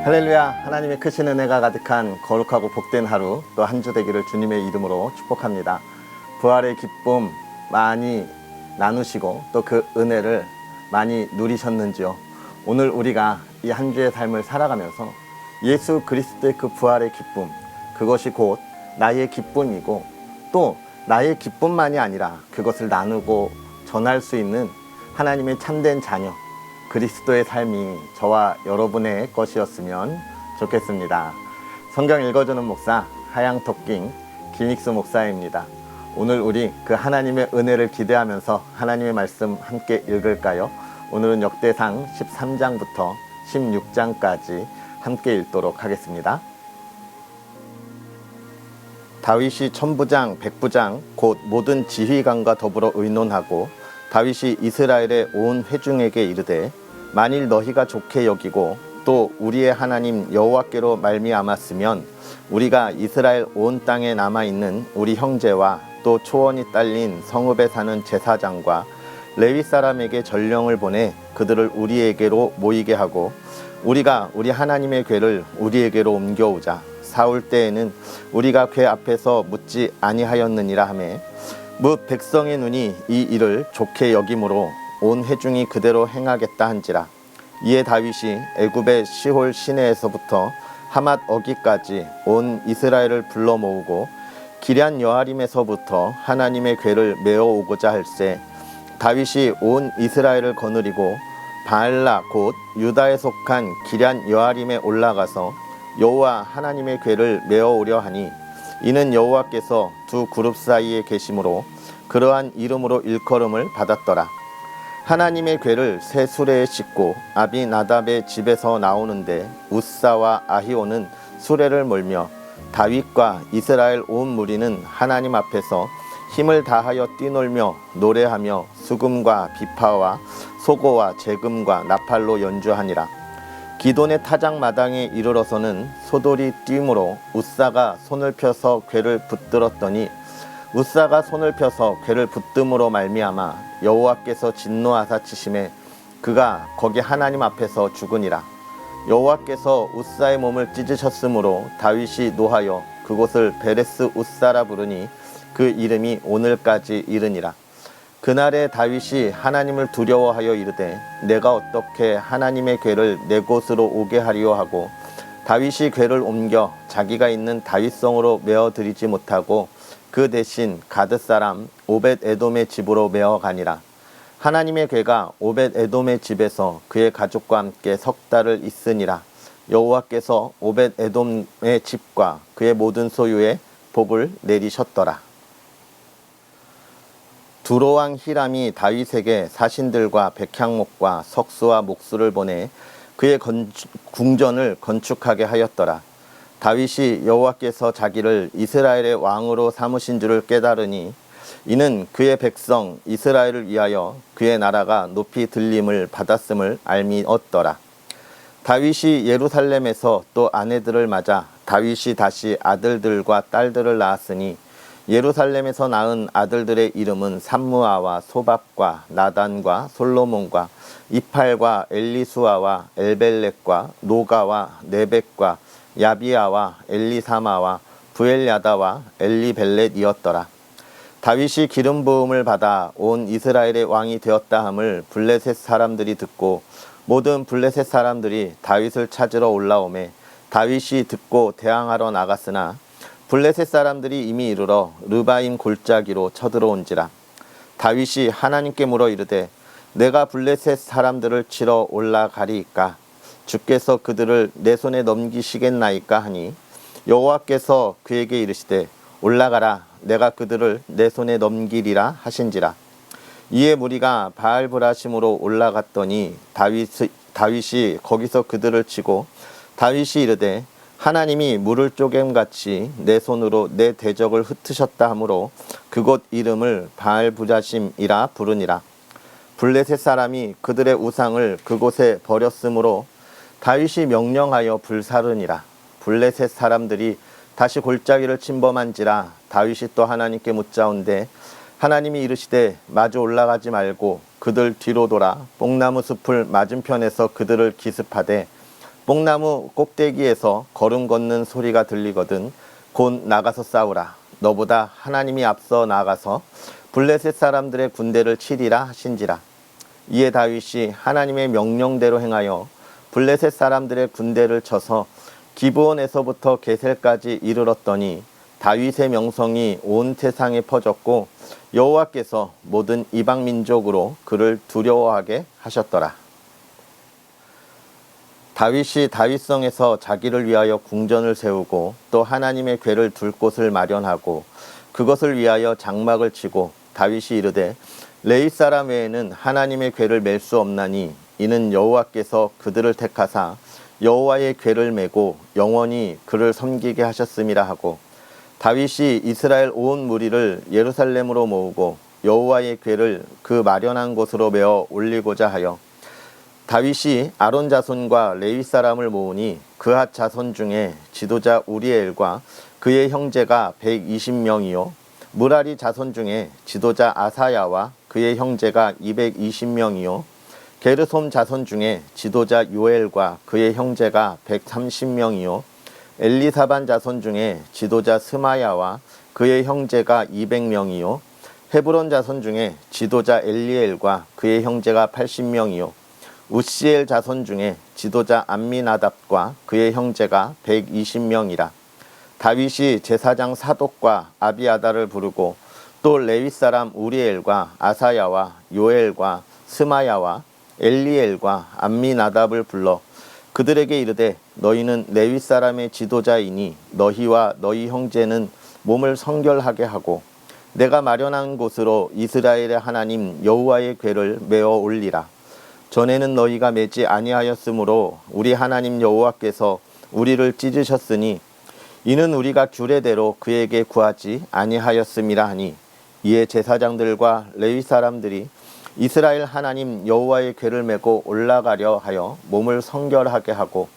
할렐루야. 하나님의 크신 은혜가 가득한 거룩하고 복된 하루 또 한 주 되기를 주님의 이름으로 축복합니다. 부활의 기쁨 많이 나누시고 또 그 은혜를 많이 누리셨는지요? 오늘 우리가 이 한 주의 삶을 살아가면서 예수 그리스도의 그 부활의 기쁨, 그것이 곧 나의 기쁨이고 또 나의 기쁨만이 아니라 그것을 나누고 전할 수 있는 하나님의 참된 자녀 그리스도의 삶이 저와 여러분의 것이었으면 좋겠습니다. 성경 읽어주는 목사 하양토킹 기닉스 목사입니다. 오늘 우리 그 하나님의 은혜를 기대하면서 하나님의 말씀 함께 읽을까요? 오늘은 역대상 13장부터 16장까지 함께 읽도록 하겠습니다. 다윗이 천부장, 백부장 곧 모든 지휘관과 더불어 의논하고 다윗이 이스라엘의 온 회중에게 이르되 만일 너희가 좋게 여기고 또 우리의 하나님 여호와께로 말미암았으면 우리가 이스라엘 온 땅에 남아있는 우리 형제와 또 초원이 딸린 성읍에 사는 제사장과 레위 사람에게 전령을 보내 그들을 우리에게로 모이게 하고 우리가 우리 하나님의 궤를 우리에게로 옮겨오자. 사울 때에는 우리가 궤 앞에서 묻지 아니하였느니라 하매 뭇 백성의 눈이 이 일을 좋게 여김으로 온 회중이 그대로 행하겠다 한지라. 이에 다윗이 애굽의 시홀 시내에서부터 하맛 어기까지 온 이스라엘을 불러 모으고 기럇 여아림에서부터 하나님의 궤를 메어 오고자 할세 다윗이 온 이스라엘을 거느리고 바알라 곧 유다에 속한 기럇 여아림에 올라가서 여호와 하나님의 궤를 메어 오려 하니 이는 여호와께서 두 그룹 사이에 계심으로 그러한 이름으로 일컬음을 받았더라. 하나님의 궤를 새 수레에 싣고 아비나답의 집에서 나오는데 웃사와 아히오는 수레를 몰며 다윗과 이스라엘 온 무리는 하나님 앞에서 힘을 다하여 뛰놀며 노래하며 수금과 비파와 소고와 재금과 나팔로 연주하니라. 기돈의 타작마당에 이르러서는 소돌이 뛰므로 웃사가 손을 펴서 궤를 붙들었더니 웃사가 손을 펴서 궤를 붙듦으로 말미암아 여호와께서 진노하사 치심에 그가 거기 하나님 앞에서 죽으니라. 여호와께서 웃사의 몸을 찢으셨으므로 다윗이 노하여 그곳을 베레스 웃사라 부르니 그 이름이 오늘까지 이르니라. 그날에 다윗이 하나님을 두려워하여 이르되 내가 어떻게 하나님의 궤를 내 곳으로 오게 하리요 하고 다윗이 궤를 옮겨 자기가 있는 다윗성으로 메어들이지 못하고 그 대신 가드 사람 오벳 에돔의 집으로 메어 가니라. 하나님의 궤가 오벳 에돔의 집에서 그의 가족과 함께 석 달을 있으니라. 여호와께서 오벳 에돔의 집과 그의 모든 소유에 복을 내리셨더라. 두로왕 히람이 다윗에게 사신들과 백향목과 석수와 목수를 보내 그의 궁전을 건축하게 하였더라. 다윗이 여호와께서 자기를 이스라엘의 왕으로 삼으신 줄을 깨달으니 이는 그의 백성 이스라엘을 위하여 그의 나라가 높이 들림을 받았음을 알미었더라. 다윗이 예루살렘에서 또 아내들을 맞아 다윗이 다시 아들들과 딸들을 낳았으니 예루살렘에서 낳은 아들들의 이름은 삼무아와 소밥과 나단과 솔로몬과 이팔과 엘리수아와 엘벨렉과 노가와 네벡과 야비아와 엘리사마와 부엘야다와 엘리벨렛이었더라. 다윗이 기름 부음을 받아 온 이스라엘의 왕이 되었다 함을 블레셋 사람들이 듣고 모든 블레셋 사람들이 다윗을 찾으러 올라오매 다윗이 듣고 대항하러 나갔으나 블레셋 사람들이 이미 이르러 르바임 골짜기로 쳐들어온지라. 다윗이 하나님께 물어 이르되 내가 블레셋 사람들을 치러 올라가리이까 주께서 그들을 내 손에 넘기시겠나이까 하니 여호와께서 그에게 이르시되 올라가라 내가 그들을 내 손에 넘기리라 하신지라. 이에 무리가 바알브라심으로 올라갔더니 다윗이 거기서 그들을 치고 다윗이 이르되 하나님이 물을 쪼갰같이 내 손으로 내 대적을 흩으셨다 하므로 그곳 이름을 바알브라심이라 부르니라. 블레셋 사람이 그들의 우상을 그곳에 버렸으므로 다윗이 명령하여 불사르니라. 블레셋 사람들이 다시 골짜기를 침범한지라 다윗이 또 하나님께 묻자온대 하나님이 이르시되 마주 올라가지 말고 그들 뒤로 돌아 뽕나무 숲을 맞은편에서 그들을 기습하되 뽕나무 꼭대기에서 걸음 걷는 소리가 들리거든 곧 나가서 싸우라. 너보다 하나님이 앞서 나가서 블레셋 사람들의 군대를 치리라 하신지라. 이에 다윗이 하나님의 명령대로 행하여 블레셋 사람들의 군대를 쳐서 기브온에서부터 게셀까지 이르렀더니 다윗의 명성이 온 세상에 퍼졌고 여호와께서 모든 이방 민족으로 그를 두려워하게 하셨더라. 다윗이 다윗성에서 자기를 위하여 궁전을 세우고 또 하나님의 궤를 둘 곳을 마련하고 그것을 위하여 장막을 치고 다윗이 이르되 레위 사람 외에는 하나님의 궤를 맬 수 없나니 이는 여호와께서 그들을 택하사 여호와의 궤를 메고 영원히 그를 섬기게 하셨음이라 하고 다윗이 이스라엘 온 무리를 예루살렘으로 모으고 여호와의 궤를 그 마련한 곳으로 메어 올리고자 하여 다윗이 아론 자손과 레위 사람을 모으니 그핫 자손 중에 지도자 우리엘과 그의 형제가 120명이요 무라리 자손 중에 지도자 아사야와 그의 형제가 220명이요 게르솜 자손 중에 지도자 요엘과 그의 형제가 130명이요 엘리사반 자손 중에 지도자 스마야와 그의 형제가 200명이요 헤브론 자손 중에 지도자 엘리엘과 그의 형제가 80명이요 우시엘 자손 중에 지도자 암미나답과 그의 형제가 120명이라. 다윗이 제사장 사독과 아비아다를 부르고 또 레위 사람 우리엘과 아사야와 요엘과 스마야와 엘리엘과 암미나답을 불러 그들에게 이르되 너희는 레위 사람의 지도자이니 너희와 너희 형제는 몸을 성결하게 하고 내가 마련한 곳으로 이스라엘의 하나님 여호와의 궤를 메어 올리라. 전에는 너희가 매지 아니하였으므로 우리 하나님 여호와께서 우리를 찢으셨으니 이는 우리가 규례대로 그에게 구하지 아니하였음이라 하니 이에 제사장들과 레위 사람들이 이스라엘 하나님 여호와의 궤를 메고 올라가려 하여 몸을 성결하게 하고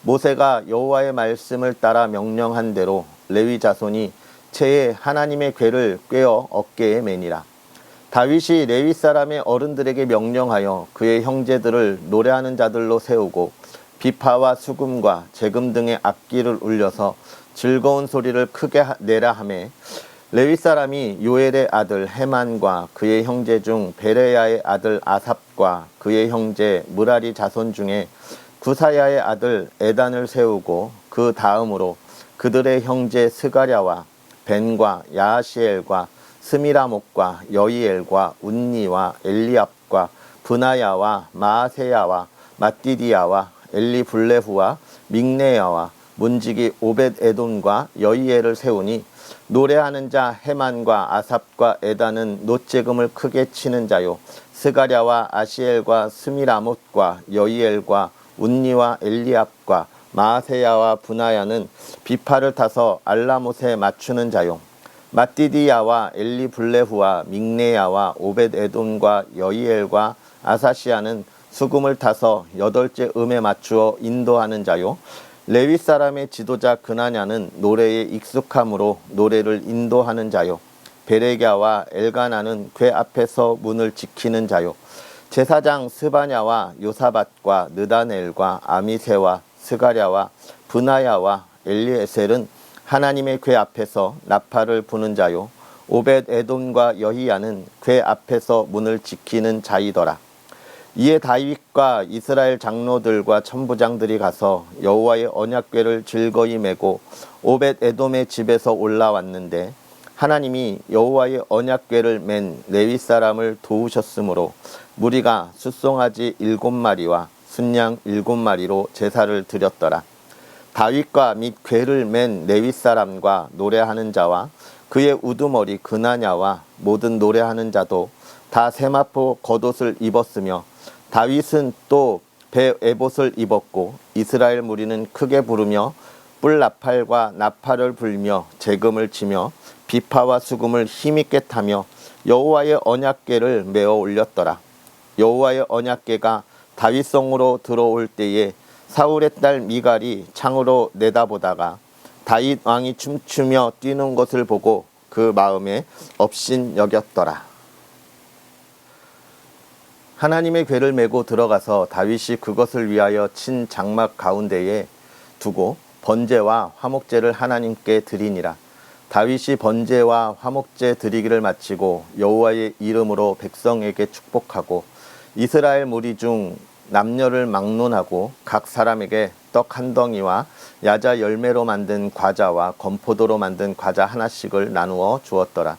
모세가 여호와의 말씀을 따라 명령한 대로 레위 자손이 채에 하나님의 궤를 꿰어 어깨에 매니라. 다윗이 레위 사람의 어른들에게 명령하여 그의 형제들을 노래하는 자들로 세우고 비파와 수금과 재금 등의 악기를 울려서 즐거운 소리를 크게 내라 하매 레위 사람이 요엘의 아들 헤만과 그의 형제 중 베레야의 아들 아삽과 그의 형제 무라리 자손 중에 구사야의 아들 에단을 세우고 그 다음으로 그들의 형제 스가랴와 벤과 야하시엘과 스미라목과 여이엘과 운니와 엘리압과 브나야와 마아세야와 마띠디야와 엘리블레후와 믹네야와 문지기 오벳 에돔과 여이엘을 세우니 노래하는 자 헤만과 아삽과 에단은 노재금을 크게 치는 자요 스가랴와 아시엘과 스미라못과 여이엘과 운니와 엘리압과 마아세야와 브나야는 비파를 타서 알라못에 맞추는 자요 마띠디야와 엘리블레후와 믹네야와 오벳 에돔과 여이엘과 아사시아는 수금을 타서 8째 음에 맞추어 인도하는 자요 레위 사람의 지도자 그나냐는 노래에 익숙함으로 노래를 인도하는 자요 베레갸와 엘가나는 궤 앞에서 문을 지키는 자요 제사장 스바냐와 요사밧과 느다넬과 아미세와 스가랴와 브나야와 엘리에셀은 하나님의 궤 앞에서 나팔을 부는 자요 오벳 에돔과 여히야는 궤 앞에서 문을 지키는 자이더라. 이에 다윗과 이스라엘 장로들과 천부장들이 가서 여호와의 언약궤를 즐거이 메고 오벳 에돔의 집에서 올라왔는데 하나님이 여호와의 언약궤를 맨 레위 사람을 도우셨으므로 무리가 숫송아지 7마리와 순양 7마리로 제사를 드렸더라. 다윗과 및 궤를 맨 레위 사람과 노래하는 자와 그의 우두머리 그나냐와 모든 노래하는 자도 다 세마포 겉옷을 입었으며 다윗은 또 배 에봇을 입었고 이스라엘 무리는 크게 부르며 뿔나팔과 나팔을 불며 재금을 치며 비파와 수금을 힘있게 타며 여호와의 언약궤를 메어 올렸더라. 여호와의 언약궤가 다윗성으로 들어올 때에 사울의 딸 미갈이 창으로 내다보다가 다윗 왕이 춤추며 뛰는 것을 보고 그 마음에 업신 여겼더라. 하나님의 궤를 메고 들어가서 다윗이 그것을 위하여 친 장막 가운데에 두고 번제와 화목제를 하나님께 드리니라. 다윗이 번제와 화목제 드리기를 마치고 여호와의 이름으로 백성에게 축복하고 이스라엘 무리 중 남녀를 막론하고 각 사람에게 떡 한 덩이와 야자 열매로 만든 과자와 건포도로 만든 과자 하나씩을 나누어 주었더라.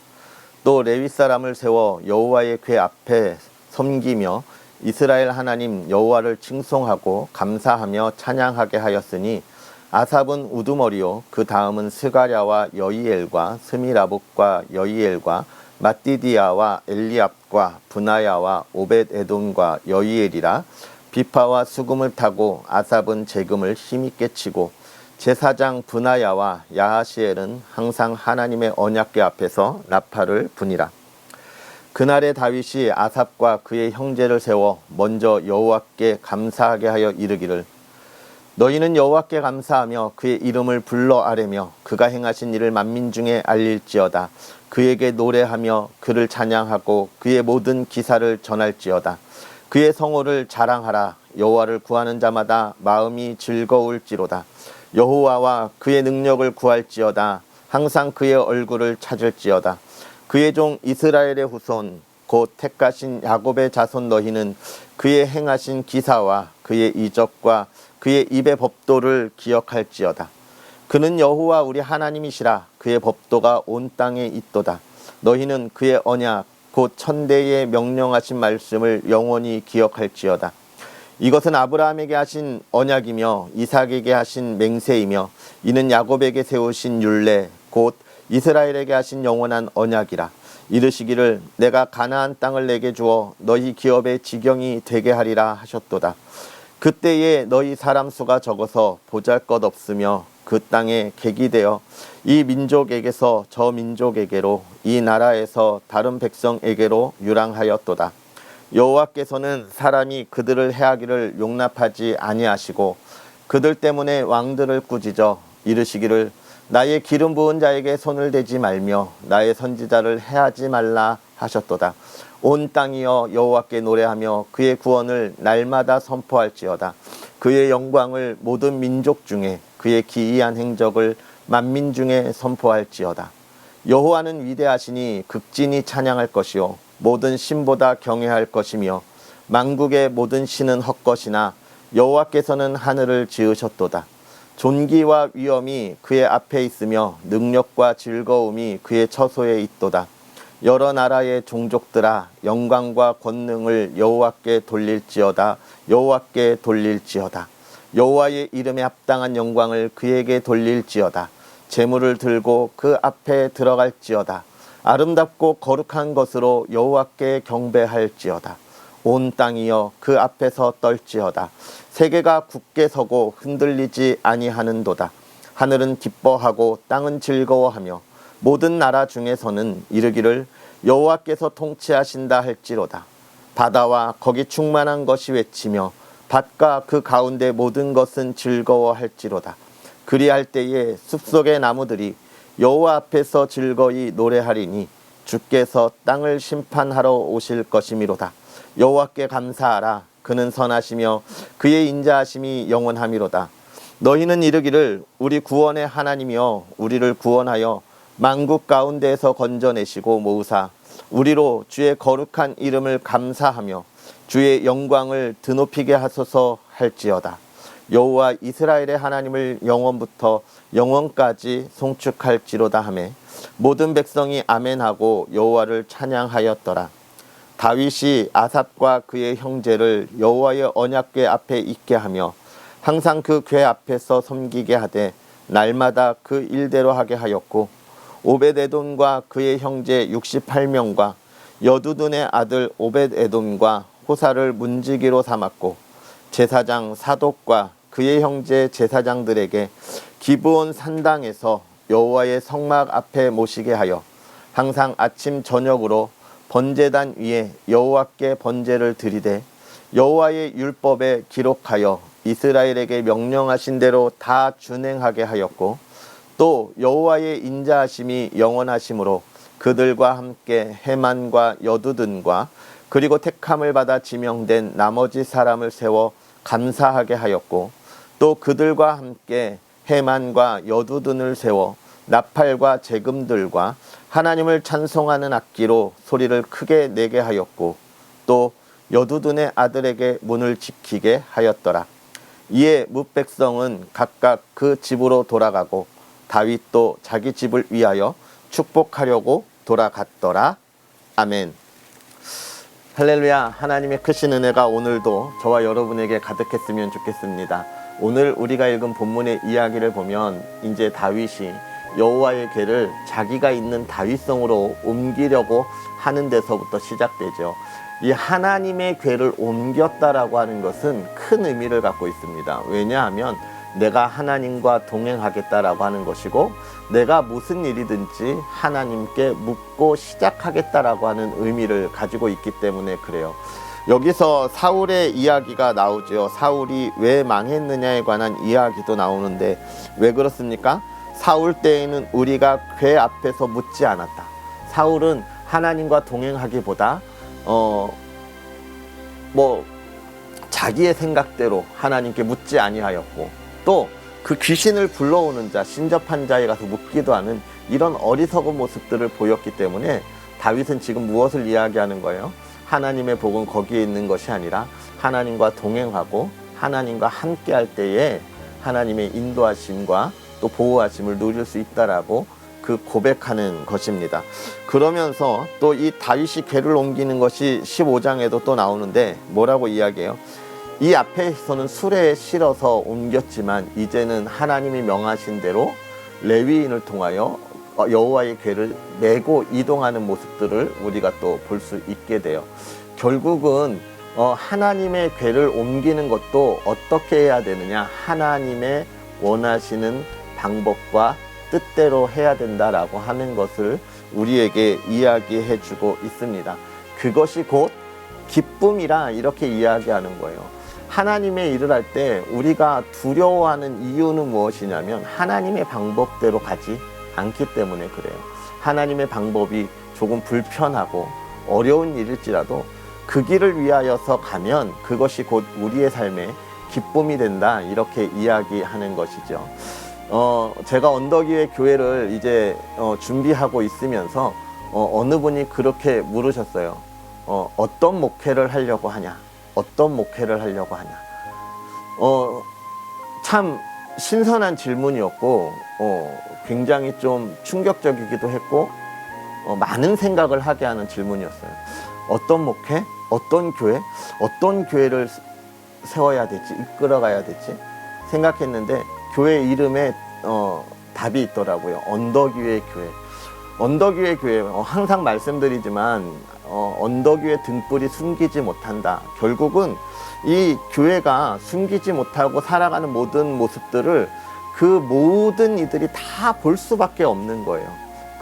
또 레위 사람을 세워 여호와의 궤 앞에 섬기며 이스라엘 하나님 여호와를 칭송하고 감사하며 찬양하게 하였으니 아삽은 우두머리요 그 다음은 스가랴와 여이엘과 스미라봇과 여이엘과 마띠디아와 엘리압과 브나야와 오벳에돔과 여이엘이라. 비파와 수금을 타고 아삽은 재금을 힘있게 치고 제사장 브나야와 야하시엘은 항상 하나님의 언약궤 앞에서 나팔을 부니라. 그날에 다윗이 아삽과 그의 형제를 세워 먼저 여호와께 감사하게 하여 이르기를 너희는 여호와께 감사하며 그의 이름을 불러 아뢰며 그가 행하신 일을 만민 중에 알릴지어다. 그에게 노래하며 그를 찬양하고 그의 모든 기사를 전할지어다. 그의 성호를 자랑하라. 여호와를 구하는 자마다 마음이 즐거울지로다. 여호와와 그의 능력을 구할지어다. 항상 그의 얼굴을 찾을지어다. 그의 종 이스라엘의 후손 곧 택하신 야곱의 자손 너희는 그의 행하신 기사와 그의 이적과 그의 입의 법도를 기억할지어다. 그는 여호와 우리 하나님이시라. 그의 법도가 온 땅에 있도다. 너희는 그의 언약 곧 천대에 명령하신 말씀을 영원히 기억할지어다. 이것은 아브라함에게 하신 언약이며 이삭에게 하신 맹세이며 이는 야곱에게 세우신 율례 곧 이스라엘에게 하신 영원한 언약이라. 이르시기를 내가 가나안 땅을 내게 주어 너희 기업의 지경이 되게 하리라 하셨도다. 그때에 너희 사람 수가 적어서 보잘것없으며 그 땅에 객이 되어 이 민족에게서 저 민족에게로 이 나라에서 다른 백성에게로 유랑하였도다. 여호와께서는 사람이 그들을 해하기를 용납하지 아니하시고 그들 때문에 왕들을 꾸짖어 이르시기를 나의 기름 부은 자에게 손을 대지 말며 나의 선지자를 해하지 말라 하셨도다. 온 땅이여 여호와께 노래하며 그의 구원을 날마다 선포할지어다. 그의 영광을 모든 민족 중에 그의 기이한 행적을 만민 중에 선포할지어다. 여호와는 위대하시니 극진히 찬양할 것이요 모든 신보다 경외할 것이며 만국의 모든 신은 헛것이나 여호와께서는 하늘을 지으셨도다. 존귀와 위엄이 그의 앞에 있으며 능력과 즐거움이 그의 처소에 있도다. 여러 나라의 종족들아 영광과 권능을 여호와께 돌릴지어다. 여호와께 돌릴지어다. 여호와의 이름에 합당한 영광을 그에게 돌릴지어다. 제물을 들고 그 앞에 들어갈지어다. 아름답고 거룩한 것으로 여호와께 경배할지어다. 온 땅이여 그 앞에서 떨지어다. 세계가 굳게 서고 흔들리지 아니하는도다. 하늘은 기뻐하고 땅은 즐거워하며 모든 나라 중에서는 이르기를 여호와께서 통치하신다 할지로다. 바다와 거기 충만한 것이 외치며 밭과 그 가운데 모든 것은 즐거워할지로다. 그리할 때에 숲속의 나무들이 여호와 앞에서 즐거이 노래하리니 주께서 땅을 심판하러 오실 것이미로다. 여호와께 감사하라. 그는 선하시며 그의 인자하심이 영원하미로다. 너희는 이르기를 우리 구원의 하나님이여 우리를 구원하여 만국 가운데에서 건져내시고 모으사 우리로 주의 거룩한 이름을 감사하며 주의 영광을 드높이게 하소서 할지어다. 여호와 이스라엘의 하나님을 영원부터 영원까지 송축할지로다 하매 모든 백성이 아멘하고 여호와를 찬양하였더라. 다윗이 아삽과 그의 형제를 여호와의 언약궤 앞에 있게 하며 항상 그 궤 앞에서 섬기게 하되 날마다 그 일대로 하게 하였고 오벳에돔과 그의 형제 68명과 여두둔의 아들 오벳에돔과 호사를 문지기로 삼았고 제사장 사독과 그의 형제 제사장들에게 기브온 산당에서 여호와의 성막 앞에 모시게 하여 항상 아침 저녁으로 번제단 위에 여호와께 번제를 드리되 여호와의 율법에 기록하여 이스라엘에게 명령하신 대로 다 준행하게 하였고 또 여호와의 인자하심이 영원하심으로 그들과 함께 해만과 여두둔과 그리고 택함을 받아 지명된 나머지 사람을 세워 감사하게 하였고 또 그들과 함께 해만과 여두둔을 세워 나팔과 재금들과 하나님을 찬송하는 악기로 소리를 크게 내게 하였고 또 여두둔의 아들에게 문을 지키게 하였더라. 이에 뭇백성은 각각 그 집으로 돌아가고 다윗도 자기 집을 위하여 축복하려고 돌아갔더라. 아멘. 할렐루야. 하나님의 크신 은혜가 오늘도 저와 여러분에게 가득했으면 좋겠습니다. 오늘 우리가 읽은 본문의 이야기를 보면 이제 다윗이 여호와의 궤를 자기가 있는 다윗성으로 옮기려고 하는 데서부터 시작되죠. 이 하나님의 궤를 옮겼다라고 하는 것은 큰 의미를 갖고 있습니다. 왜냐하면 내가 하나님과 동행하겠다라고 하는 것이고 내가 무슨 일이든지 하나님께 묻고 시작하겠다라고 하는 의미를 가지고 있기 때문에 그래요. 여기서 사울의 이야기가 나오죠. 사울이 왜 망했느냐에 관한 이야기도 나오는데 왜 그렇습니까? 사울 때에는 우리가 궤 앞에서 묻지 않았다. 사울은 하나님과 동행하기보다 자기의 생각대로 하나님께 묻지 아니하였고 또 그 귀신을 불러오는 자, 신접한 자에 가서 묻기도 하는 이런 어리석은 모습들을 보였기 때문에 다윗은 지금 무엇을 이야기하는 거예요? 하나님의 복은 거기에 있는 것이 아니라 하나님과 동행하고 하나님과 함께 할 때에 하나님의 인도하심과 또 보호하심을 누릴 수 있다라고 그 고백하는 것입니다. 그러면서 또 이 다윗이 궤를 옮기는 것이 15장에도 또 나오는데 뭐라고 이야기해요? 이 앞에서는 수레에 실어서 옮겼지만 이제는 하나님이 명하신 대로 레위인을 통하여 여호와의 궤를 메고 이동하는 모습들을 우리가 또 볼 수 있게 돼요. 결국은 하나님의 궤를 옮기는 것도 어떻게 해야 되느냐? 하나님의 원하시는 방법과 뜻대로 해야 된다라고 하는 것을 우리에게 이야기해 주고 있습니다. 그것이 곧 기쁨이라 이렇게 이야기하는 거예요. 하나님의 일을 할 때 우리가 두려워하는 이유는 무엇이냐면 하나님의 방법대로 가지 않기 때문에 그래요. 하나님의 방법이 조금 불편하고 어려운 일일지라도 그 길을 위하여서 가면 그것이 곧 우리의 삶에 기쁨이 된다 이렇게 이야기하는 것이죠. 제가 언덕위의 교회를 이제 준비하고 있으면서 어느 분이 그렇게 물으셨어요. 어떤 목회를 하려고 하냐? 어떤 목회를 하려고 하냐? 참 신선한 질문이었고 굉장히 좀 충격적이기도 했고 많은 생각을 하게 하는 질문이었어요. 어떤 목회? 어떤 교회? 어떤 교회를 세워야 되지? 이끌어가야 되지? 생각했는데 교회 이름에 답이 있더라고요. 언덕 위의 교회. 언덕 위의 교회, 항상 말씀드리지만 언덕 위의 등불이 숨기지 못한다. 결국은 이 교회가 숨기지 못하고 살아가는 모든 모습들을 그 모든 이들이 다 볼 수밖에 없는 거예요.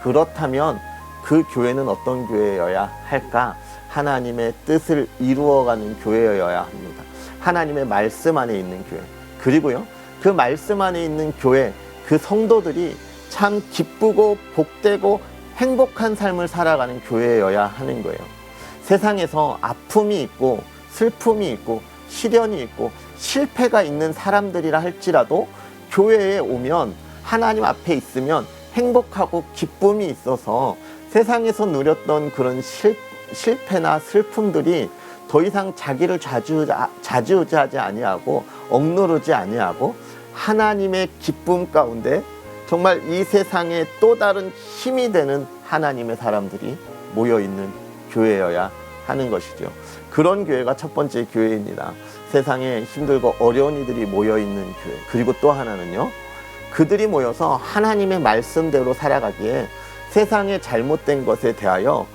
그렇다면 그 교회는 어떤 교회여야 할까? 하나님의 뜻을 이루어가는 교회여야 합니다. 하나님의 말씀 안에 있는 교회. 그리고요, 그 말씀 안에 있는 교회, 그 성도들이 참 기쁘고 복되고 행복한 삶을 살아가는 교회여야 하는 거예요. 세상에서 아픔이 있고 슬픔이 있고 시련이 있고 실패가 있는 사람들이라 할지라도 교회에 오면 하나님 앞에 있으면 행복하고 기쁨이 있어서 세상에서 누렸던 그런 실패나 슬픔들이 더 이상 자기를 좌지우지하지 아니하고 억누르지 아니하고 하나님의 기쁨 가운데 정말 이 세상에 또 다른 힘이 되는 하나님의 사람들이 모여있는 교회여야 하는 것이죠. 그런 교회가 첫 번째 교회입니다. 세상에 힘들고 어려운 이들이 모여있는 교회. 그리고 또 하나는요, 그들이 모여서 하나님의 말씀대로 살아가기에 세상에 잘못된 것에 대하여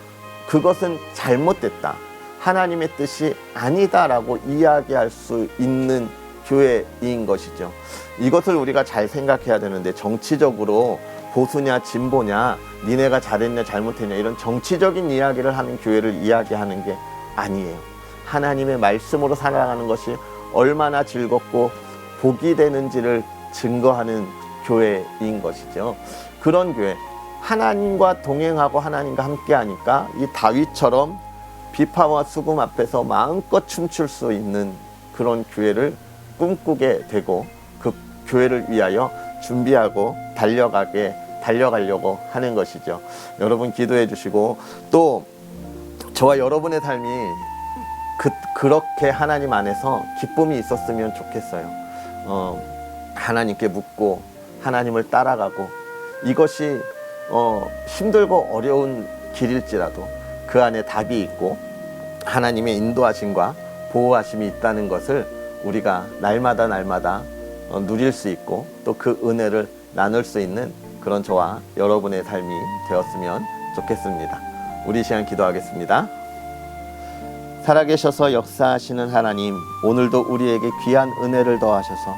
그것은 잘못됐다, 하나님의 뜻이 아니다라고 이야기할 수 있는 교회인 것이죠. 이것을 우리가 잘 생각해야 되는데, 정치적으로 보수냐 진보냐, 니네가 잘했냐 잘못했냐 이런 정치적인 이야기를 하는 교회를 이야기하는 게 아니에요. 하나님의 말씀으로 살아가는 것이 얼마나 즐겁고 복이 되는지를 증거하는 교회인 것이죠. 그런 교회, 하나님과 동행하고 하나님과 함께 하니까 이 다윗처럼 비파와 수금 앞에서 마음껏 춤출 수 있는 그런 교회를 꿈꾸게 되고 그 교회를 위하여 준비하고 달려가려고 하는 것이죠. 여러분 기도해 주시고, 또 저와 여러분의 삶이 그렇게 하나님 안에서 기쁨이 있었으면 좋겠어요. 하나님께 묻고 하나님을 따라가고, 이것이 힘들고 어려운 길일지라도 그 안에 답이 있고 하나님의 인도하심과 보호하심이 있다는 것을 우리가 날마다 누릴 수 있고, 또 그 은혜를 나눌 수 있는 그런 저와 여러분의 삶이 되었으면 좋겠습니다. 우리 시간 기도하겠습니다. 살아계셔서 역사하시는 하나님, 오늘도 우리에게 귀한 은혜를 더하셔서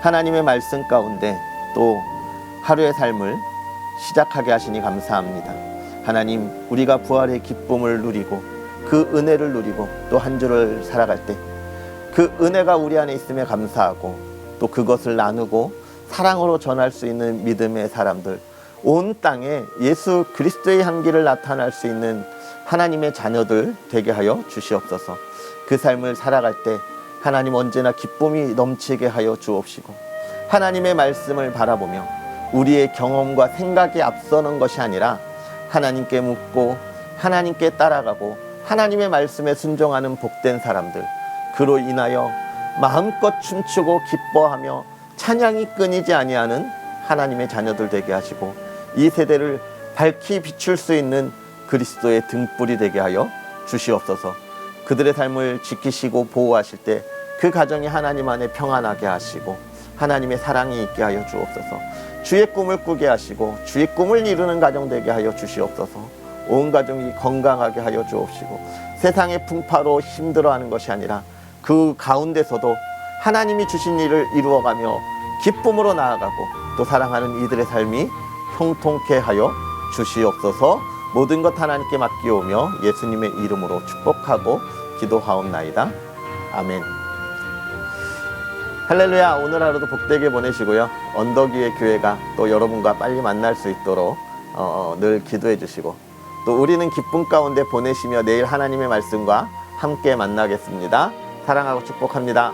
하나님의 말씀 가운데 또 하루의 삶을 시작하게 하시니 감사합니다. 하나님, 우리가 부활의 기쁨을 누리고 그 은혜를 누리고 또 한 주를 살아갈 때 그 은혜가 우리 안에 있음에 감사하고, 또 그것을 나누고 사랑으로 전할 수 있는 믿음의 사람들, 온 땅에 예수 그리스도의 향기를 나타낼 수 있는 하나님의 자녀들 되게 하여 주시옵소서. 그 삶을 살아갈 때 하나님 언제나 기쁨이 넘치게 하여 주옵시고, 하나님의 말씀을 바라보며 우리의 경험과 생각이 앞서는 것이 아니라 하나님께 묻고 하나님께 따라가고 하나님의 말씀에 순종하는 복된 사람들, 그로 인하여 마음껏 춤추고 기뻐하며 찬양이 끊이지 아니하는 하나님의 자녀들 되게 하시고, 이 세대를 밝히 비출 수 있는 그리스도의 등불이 되게 하여 주시옵소서. 그들의 삶을 지키시고 보호하실 때 그 가정이 하나님 안에 평안하게 하시고 하나님의 사랑이 있게 하여 주옵소서. 주의 꿈을 꾸게 하시고 주의 꿈을 이루는 가정 되게 하여 주시옵소서. 온 가정이 건강하게 하여 주옵시고, 세상의 풍파로 힘들어하는 것이 아니라 그 가운데서도 하나님이 주신 일을 이루어가며 기쁨으로 나아가고 또 사랑하는 이들의 삶이 형통케 하여 주시옵소서. 모든 것 하나님께 맡기오며 예수님의 이름으로 축복하고 기도하옵나이다. 아멘. 할렐루야. 오늘 하루도 복되게 보내시고요. 언덕 위의 교회가 또 여러분과 빨리 만날 수 있도록 늘 기도해 주시고, 또 우리는 기쁨 가운데 보내시며 내일 하나님의 말씀과 함께 만나겠습니다. 사랑하고 축복합니다.